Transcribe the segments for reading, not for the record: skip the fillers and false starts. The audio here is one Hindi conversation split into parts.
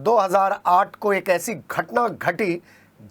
2008 को एक ऐसी घटना घटी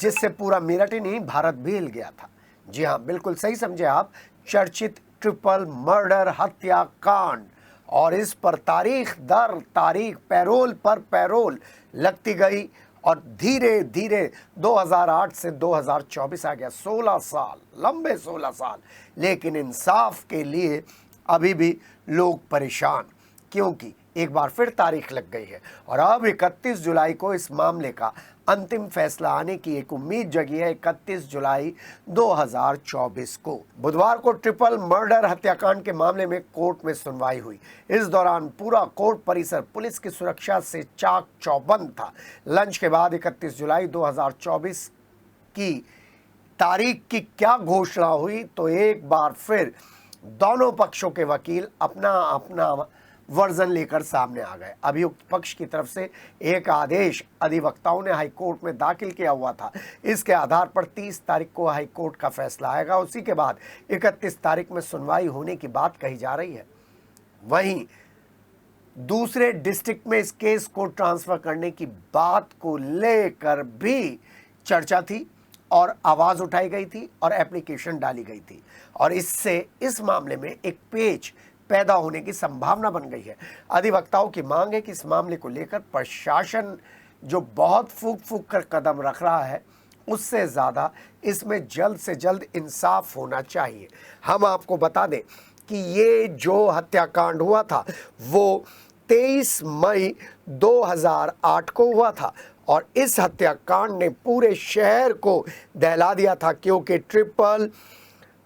जिससे पूरा मेरठ ही नहीं भारत भी हिल गया था। जी हाँ, बिल्कुल सही समझे आप। चर्चित ट्रिपल मर्डर हत्याकांड, और इस पर तारीख दर तारीख, पैरोल पर पैरोल लगती गई और धीरे धीरे 2008 से 2024 आ गया। 16 साल, लंबे 16 साल। लेकिन इंसाफ के लिए अभी भी लोग परेशान, क्योंकि एक बार फिर तारीख लग गई है और अब 31 जुलाई को इस मामले का अंतिम फैसला आने की एक उम्मीद जगी है। 31 जुलाई 2024 को बुधवार को ट्रिपल मर्डर हत्याकांड के मामले में कोर्ट में सुनवाई हुई। इस दौरान पूरा कोर्ट परिसर पुलिस की सुरक्षा से चाक चौबंद था। लंच के बाद 31 जुलाई 2024 की तारीख की क्या घोषणा हुई, तो एक बार फिर दोनों पक्षों के वकील अपना अपना वर्जन लेकर सामने आ गए। अभियुक्त पक्ष की तरफ से एक आदेश अधिवक्ताओं ने हाई कोर्ट में दाखिल किया हुआ था। इसके आधार पर 30 तारीख को हाई कोर्ट का फैसला आएगा। उसी के बाद 31 तारीख में सुनवाई होने की बात कही जा रही है। वहीं दूसरे डिस्ट्रिक्ट में इस केस को ट्रांसफर करने की बात को लेकर भी चर्चा थी और आवाज़ उठाई गई थी और एप्लीकेशन डाली गई थी, और इससे इस मामले में एक पेच पैदा होने की संभावना बन गई है। अधिवक्ताओं की मांग है कि इस मामले को लेकर प्रशासन जो बहुत फूक फूक कर कदम रख रहा है, उससे ज़्यादा इसमें जल्द से जल्द इंसाफ होना चाहिए। हम आपको बता दें कि ये जो हत्याकांड हुआ था वो 23 मई 2008 को हुआ था, और इस हत्याकांड ने पूरे शहर को दहला दिया था, क्योंकि ट्रिपल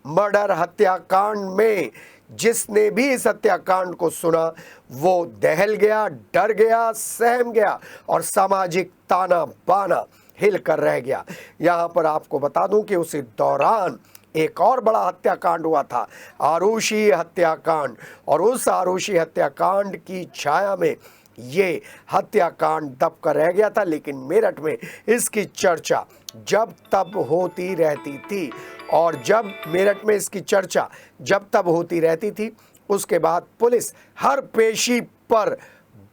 मर्डर हत्याकांड में जिसने भी इस हत्याकांड को सुना वो दहल गया, डर गया, सहम गया और सामाजिक ताना बाना हिल कर रह गया। यहाँ पर आपको बता दूं कि उसी दौरान एक और बड़ा हत्याकांड हुआ था, आरुषि हत्याकांड, और उस आरुषि हत्याकांड की छाया में ये हत्याकांड दब कर रह गया था। लेकिन मेरठ में इसकी चर्चा जब तब होती रहती थी, और जब मेरठ में इसकी चर्चा जब तब होती रहती थी, उसके बाद पुलिस हर पेशी पर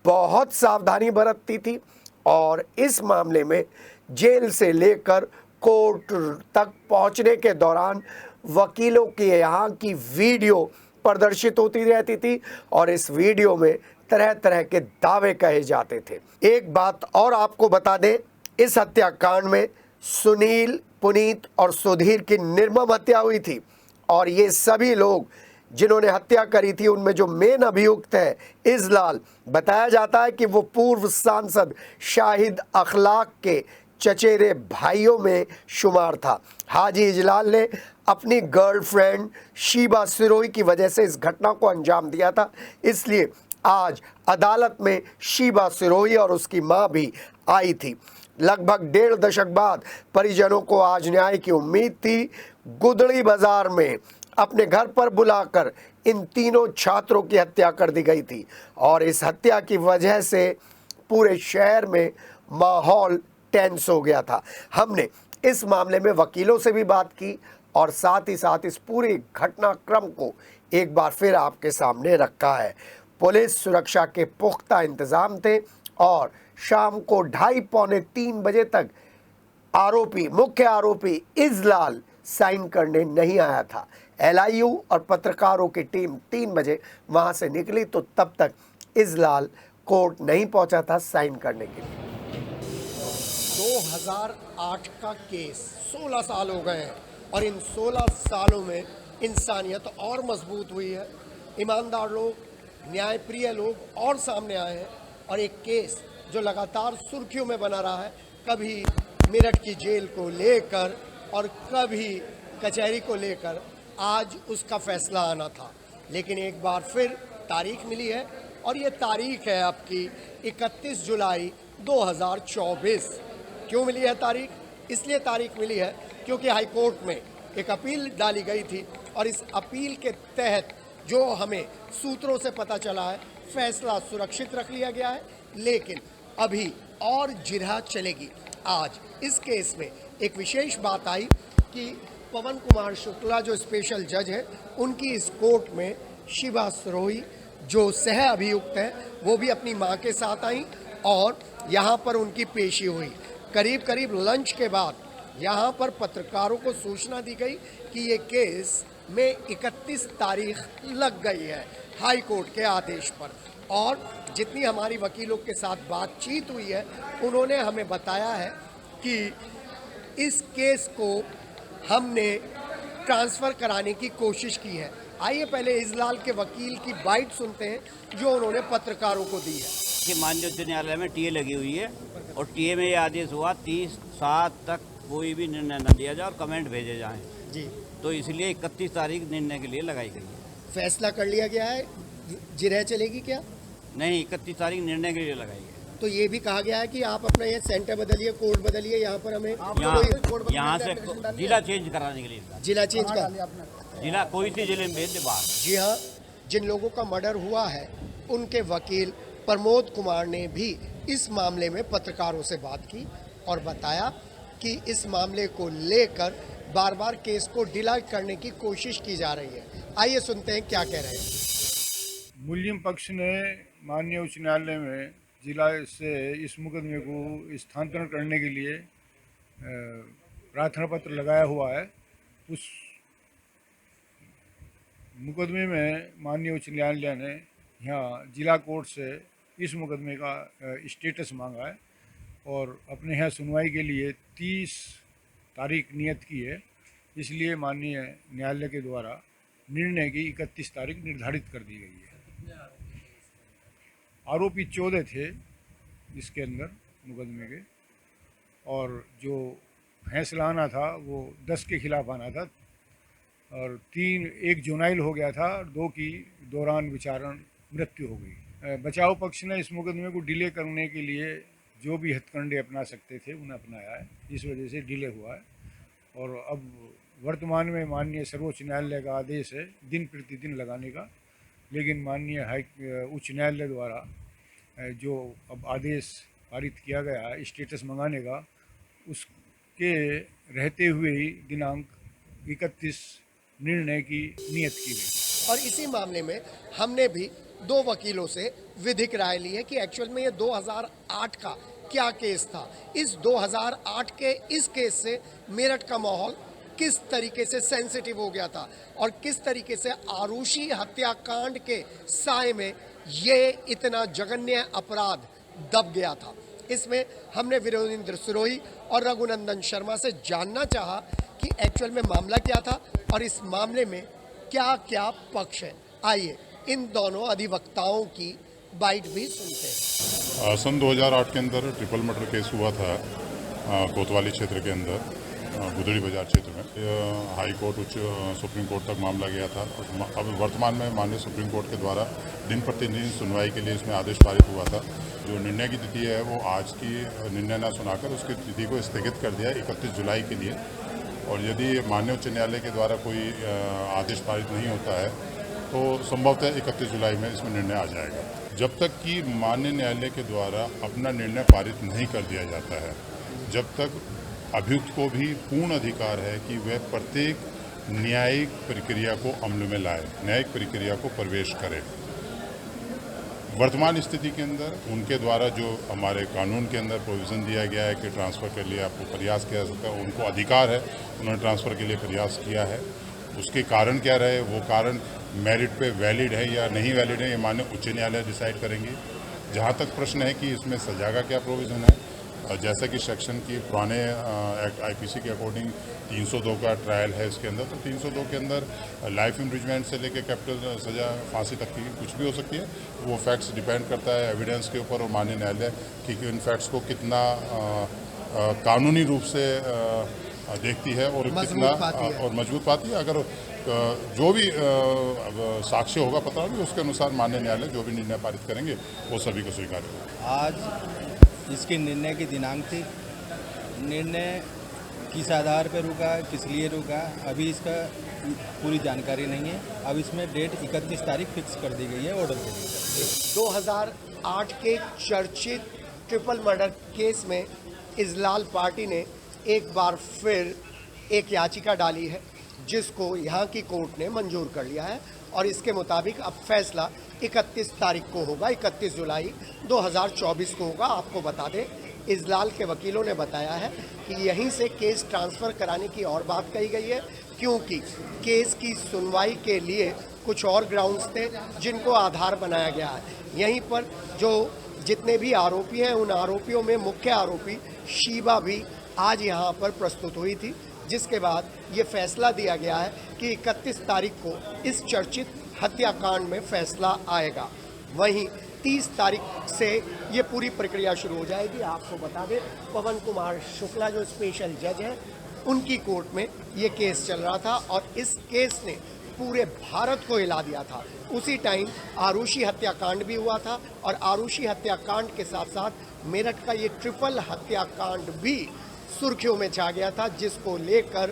बहुत सावधानी बरतती थी, और इस मामले में जेल से लेकर कोर्ट तक पहुंचने के दौरान वकीलों के यहाँ की वीडियो प्रदर्शित होती रहती थी, और इस वीडियो में तरह तरह के दावे कहे जाते थे। एक बात और आपको बता दें, इस हत्याकांड में सुनील, पुनीत और सुधीर की निर्मम हत्या हुई थी, और ये सभी लोग जिन्होंने हत्या करी थी उनमें जो मेन अभियुक्त है इजलाल, बताया जाता है कि वो पूर्व सांसद शाहिद अखलाक के चचेरे भाइयों में शुमार था। हाजी इजलाल ने अपनी गर्लफ्रेंड शीबा सिरोही की वजह से इस घटना को अंजाम दिया था, इसलिए आज अदालत में शीबा सिरोही और उसकी मां भी आई थी। लगभग 1.5 दशक बाद परिजनों को आज न्याय की उम्मीद थी। गुदड़ी बाजार में अपने घर पर बुलाकर इन तीनों छात्रों की हत्या कर दी गई थी, और इस हत्या की वजह से पूरे शहर में माहौल टेंस हो गया था। हमने इस मामले में वकीलों से भी बात की और साथ ही साथ इस पूरे घटनाक्रम को एक बार फिर आपके सामने रखा है। पुलिस सुरक्षा के पुख्ता इंतजाम थे, और शाम को 2:30-3 बजे तक मुख्य आरोपी इजलाल साइन करने नहीं आया था। LIU और पत्रकारों की टीम 3 बजे वहां से निकली, तो तब तक इजलाल कोर्ट नहीं पहुंचा था साइन करने के लिए। 2008 का केस 16 साल हो गए हैं, और इन 16 सालों में इंसानियत और मजबूत हुई है। ईमानदार लोग, न्यायप्रिय लोग और सामने आए हैं, और एक केस जो लगातार सुर्खियों में बना रहा है, कभी मेरठ की जेल को लेकर और कभी कचहरी को लेकर, आज उसका फैसला आना था। लेकिन एक बार फिर तारीख मिली है, और ये तारीख है आपकी 31 जुलाई 2024। क्यों मिली है तारीख? इसलिए तारीख मिली है क्योंकि हाई कोर्ट में एक अपील डाली गई थी, और इस अपील के तहत जो हमें सूत्रों से पता चला है, फैसला सुरक्षित रख लिया गया है। लेकिन अभी और जिरह चलेगी। आज इस केस में एक विशेष बात आई कि पवन कुमार शुक्ला जो स्पेशल जज है, उनकी इस कोर्ट में शीबा सिरोही जो सह अभियुक्त है, वो भी अपनी मां के साथ आई, और यहाँ पर उनकी पेशी हुई। करीब करीब लंच के बाद यहाँ पर पत्रकारों को सूचना दी गई कि ये केस में 31 तारीख लग गई है हाई कोर्ट के आदेश पर। और जितनी हमारी वकीलों के साथ बातचीत हुई है उन्होंने हमें बताया है कि इस केस को हमने ट्रांसफ़र कराने की कोशिश की है। आइए पहले इजलाल के वकील की बाइट सुनते हैं जो उन्होंने पत्रकारों को दी है। कि माननीय उच्च न्यायालय में टीए लगी हुई है और टीए में ये आदेश हुआ 30/7 तक कोई भी निर्णय न दिया जाए और कमेंट भेजे जाएं। जी, तो इसलिए 31 तारीख निर्णय के लिए लगाई गई है। फैसला कर लिया गया है, जिरह चलेगी क्या? नहीं, 31 तारीख निर्णय के लिए लगाई है। तो ये भी कहा गया है कि आप अपना ये सेंटर बदलिए, कोर्ट बदलिए, यहाँ पर हमें यहाँ से जिला चेंज कराने के लिए जिला चेंज कर। जिला कोई सी जिले में भेज दे बाहर। जी हाँ, जिन लोगों का मर्डर हुआ है उनके वकील प्रमोद कुमार ने भी इस मामले में पत्रकारों से बात की और बताया कि इस मामले को लेकर बार बार केस को डिले करने की कोशिश की जा रही है। आइए सुनते हैं क्या कह रहे हैं। मुल्जिम पक्ष ने माननीय उच्च न्यायालय में जिला से इस मुकदमे को स्थानांतरण करने के लिए प्रार्थना पत्र लगाया हुआ है। उस मुकदमे में माननीय उच्च न्यायालय ने यहाँ जिला कोर्ट से इस मुकदमे का स्टेटस मांगा है और अपने यहाँ सुनवाई के लिए 30 तारीख नियत की है। इसलिए माननीय न्यायालय के द्वारा निर्णय की 31 तारीख निर्धारित कर दी गई है। आरोपी 14 थे इसके अंदर मुकदमे के और जो फैसला आना था वो 10 के खिलाफ आना था और 1 जुनाइल हो गया था और 2 की दौरान विचारण मृत्यु हो गई। बचाव पक्ष ने इस मुकदमे को डिले करने के लिए जो भी हथकंडे अपना सकते थे उन्हें अपनाया है। इस वजह से डिले हुआ है और अब वर्तमान में माननीय सर्वोच्च न्यायालय का आदेश है दिन प्रतिदिन लगाने का, लेकिन माननीय उच्च न्यायालय द्वारा जो अब आदेश पारित किया गया है स्टेटस मंगाने का, उसके रहते हुए ही दिनांक 31 निर्णय की नियत की गई। और इसी मामले में हमने भी 2 वकीलों से विधिक राय ली है कि एक्चुअल में ये 2008 का क्या केस था। इस 2008 के इस केस से मेरठ का माहौल किस तरीके से सेंसिटिव हो गया था और किस तरीके से आरुषि हत्याकांड के साए में ये इतना जघन्य अपराध दब गया था। इसमें हमने वीरेंद्र सिरोही और रघुनंदन शर्मा से जानना चाहा कि एक्चुअल में मामला क्या था और इस मामले में क्या क्या पक्ष है। आइए इन दोनों अधिवक्ताओं की बाइट भी सुनते हैं। सन 2008 के अंदर ट्रिपल मर्डर केस हुआ था कोतवाली क्षेत्र के अंदर, गुदड़ी बाजार क्षेत्र में। हाई कोर्ट उच्च सुप्रीम कोर्ट तक मामला गया था। अब वर्तमान में माननीय सुप्रीम कोर्ट के द्वारा दिन प्रतिदिन सुनवाई के लिए इसमें आदेश पारित हुआ था। जो निर्णय की तिथि है वो आज की निर्णय न सुनाकर उसकी तिथि को स्थगित कर दिया 31 जुलाई के लिए। और यदि माननीय उच्च न्यायालय के द्वारा कोई आदेश पारित नहीं होता है तो संभवतः 31 जुलाई में इसमें निर्णय आ जाएगा। जब तक कि माननीय न्यायालय के द्वारा अपना निर्णय पारित नहीं कर दिया जाता है, जब तक अभियुक्त को भी पूर्ण अधिकार है कि वह प्रत्येक न्यायिक प्रक्रिया को अमल में लाए, न्यायिक प्रक्रिया को प्रवेश करे। वर्तमान स्थिति के अंदर उनके द्वारा जो हमारे कानून के अंदर प्रोविज़न दिया गया है कि ट्रांसफ़र के लिए आपको प्रयास किया जा सकता है, उनको अधिकार है, उन्होंने ट्रांसफ़र के लिए प्रयास किया है। उसके कारण क्या रहे, वो कारण मेरिट पे वैलिड है या नहीं वैलिड है, ये माननीय उच्च न्यायालय डिसाइड करेंगे। जहाँ तक प्रश्न है कि इसमें सजा का क्या प्रोविज़न है, जैसा कि सेक्शन की पुराने एक्ट आईपीसी के अकॉर्डिंग 302 का ट्रायल है इसके अंदर, तो 302 के अंदर लाइफ इम्प्रिजमेंट से लेकर कैपिटल सजा फांसी तक की कुछ भी हो सकती है। वो फैक्ट्स डिपेंड करता है एविडेंस के ऊपर और माननीय न्यायालय कि इन फैक्ट्स को कितना कानूनी रूप से देखती है और कितना और मजबूत पाती है। अगर जो भी साक्ष्य होगा पता भी उसके अनुसार माननीय न्यायालय जो भी निर्णय पारित करेंगे वो सभी को स्वीकार होगा। आज इसके निर्णय की दिनांक थी। निर्णय किस आधार पर रुका, किस लिए रुका, अभी इसका पूरी जानकारी नहीं है। अब इसमें डेट 31 तारीख फिक्स कर दी गई है ऑर्डर के लिए। 2008 के चर्चित ट्रिपल मर्डर केस में इजलाल पार्टी ने एक बार फिर एक याचिका डाली है जिसको यहाँ की कोर्ट ने मंजूर कर लिया है और इसके मुताबिक अब फैसला 31 तारीख को होगा, 31 जुलाई 2024 को होगा। आपको बता दें, इजलाल के वकीलों ने बताया है कि यहीं से केस ट्रांसफ़र कराने की और बात कही गई है, क्योंकि केस की सुनवाई के लिए कुछ और ग्राउंड्स थे जिनको आधार बनाया गया है। यहीं पर जो जितने भी आरोपी हैं, उन आरोपियों में मुख्य आरोपी शीबा भी आज यहाँ पर प्रस्तुत हुई थी, जिसके बाद ये फैसला दिया गया है कि 31 तारीख को इस चर्चित हत्याकांड में फैसला आएगा। वहीं 30 तारीख से ये पूरी प्रक्रिया शुरू हो जाएगी। आपको बता दें, पवन कुमार शुक्ला जो स्पेशल जज हैं, उनकी कोर्ट में ये केस चल रहा था और इस केस ने पूरे भारत को हिला दिया था। उसी टाइम आरुषि हत्याकांड भी हुआ था और आरुषि हत्याकांड के साथ साथ मेरठ का ये ट्रिपल हत्याकांड भी सुर्खियों में छा गया था, जिसको लेकर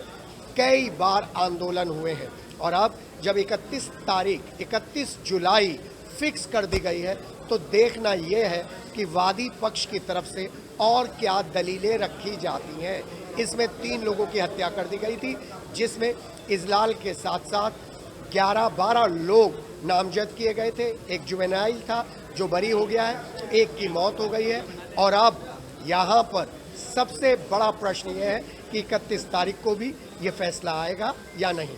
कई बार आंदोलन हुए हैं। और अब जब 31 जुलाई फिक्स कर दी गई है, तो देखना यह है कि वादी पक्ष की तरफ से और क्या दलीलें रखी जाती हैं। इसमें 3 लोगों की हत्या कर दी गई थी, जिसमें इजलाल के साथ साथ 11-12 लोग नामजद किए गए थे। एक जुवेनाइल था जो बरी हो गया है, एक की मौत हो गई है। और अब यहाँ पर सबसे बड़ा प्रश्न यह है कि 31 तारीख को भी ये फैसला आएगा या नहीं।